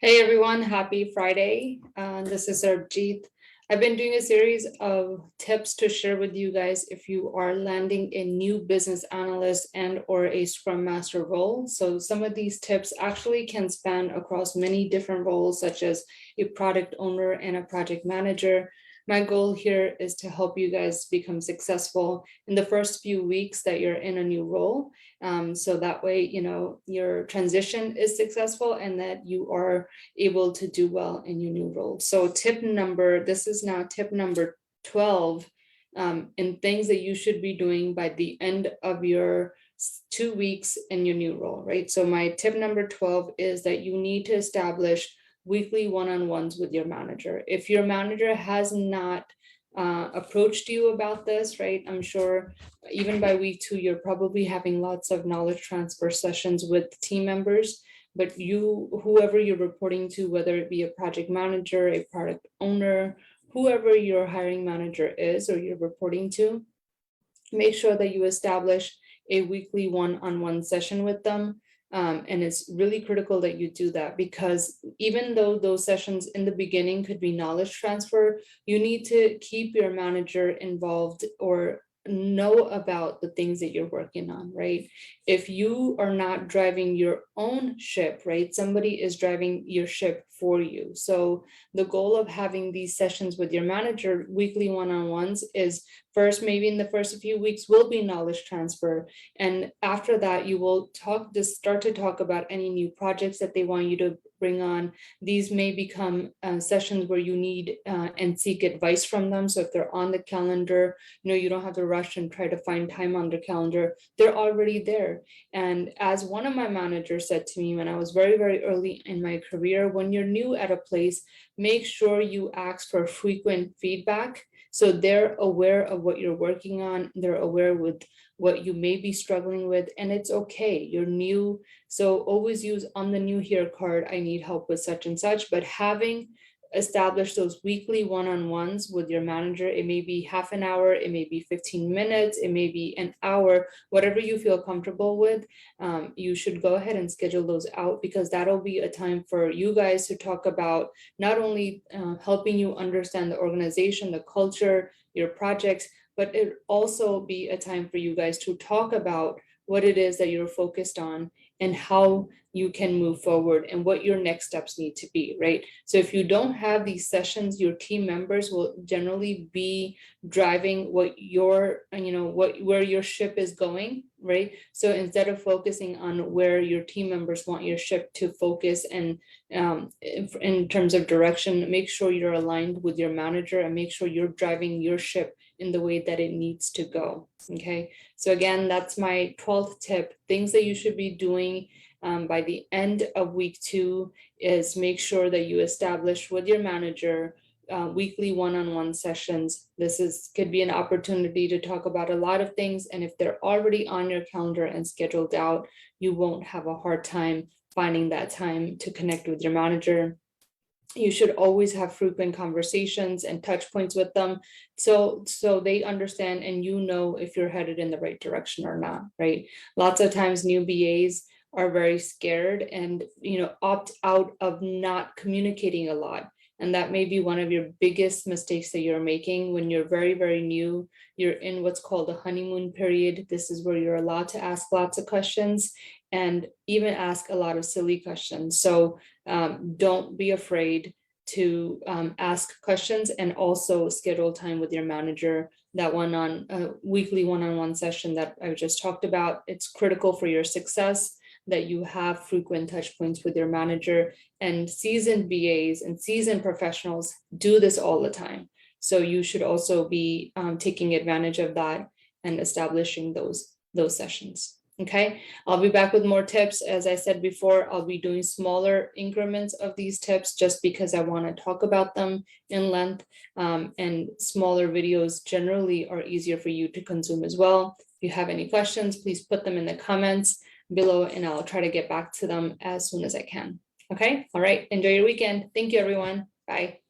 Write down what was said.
Hey everyone, happy Friday. This is Sarjeet. I've been doing a series of tips to share with you guys if you are landing a new business analyst and or a Scrum Master role. So some of these tips actually can span across many different roles, such as a product owner and a project manager. My goal here is to help you guys become successful in the first few weeks that you're in a new role. So that way, your transition is successful and that you are able to do well in your new role. So this is now tip number 12, in things that you should be doing by the end of your 2 weeks in your new role, right? So my tip number 12 is that you need to establish weekly one-on-ones with your manager. If your manager has not approached you about this, right? I'm sure even by week 2, you're probably having lots of knowledge transfer sessions with team members, but whoever you're reporting to, whether it be a project manager, a product owner, whoever your hiring manager is or you're reporting to, make sure that you establish a weekly one-on-one session with them. And it's really critical that you do that, because even though those sessions in the beginning could be knowledge transfer, you need to keep your manager involved or know about the things that you're working on, right? If you are not driving your own ship, right, somebody is driving your ship for you. So the goal of having these sessions with your manager, weekly one-on-ones, is first, maybe in the first few weeks will be knowledge transfer. And after that, you will start to talk about any new projects that they want you to bring on. These may become sessions where you need and seek advice from them. So if they're on the calendar, you don't have to rush and try to find time on their calendar. They're already there. And as one of my managers said to me when I was very, very early in my career, when you're new at a place, make sure you ask for frequent feedback. So they're aware of what you're working on. They're aware with what you may be struggling with, and it's okay. You're new. So always use on the new here card, I need help with such and such, but having established those weekly one-on-ones with your manager, it may be half an hour, it may be 15 minutes, it may be an hour, whatever you feel comfortable with, you should go ahead and schedule those out, because that'll be a time for you guys to talk about not only helping you understand the organization, the culture, your projects, but it also be a time for you guys to talk about what it is that you're focused on and how you can move forward and what your next steps need to be, right? So if you don't have these sessions, your team members will generally be driving where your ship is going, right? So instead of focusing on where your team members want your ship to focus and in terms of direction, make sure you're aligned with your manager and make sure you're driving your ship in the way that it needs to go. Okay, so again, that's my 12th tip. Things that you should be doing by the end of week 2 is make sure that you establish with your manager weekly one-on-one sessions. Could be an opportunity to talk about a lot of things, and if they're already on your calendar and scheduled out, you won't have a hard time finding that time to connect with your manager. You should always have frequent conversations and touch points with them, so they understand and if you're headed in the right direction or not, right? Lots of times new BAs are very scared and opt out of not communicating a lot. And that may be one of your biggest mistakes that you're making when you're very, very new. You're in what's called a honeymoon period. This is where you're allowed to ask lots of questions and even ask a lot of silly questions. So don't be afraid to ask questions, and also schedule time with your manager. That weekly one-on-one session that I just talked about, it's critical for your success that you have frequent touch points with your manager. And seasoned BAs and seasoned professionals do this all the time. So you should also be taking advantage of that and establishing those sessions. Okay, I'll be back with more tips. As I said before, I'll be doing smaller increments of these tips just because I want to talk about them in length, and smaller videos generally are easier for you to consume as well. If you have any questions, please put them in the comments below and I'll try to get back to them as soon as I can. Okay, all right, enjoy your weekend. Thank you, everyone. Bye.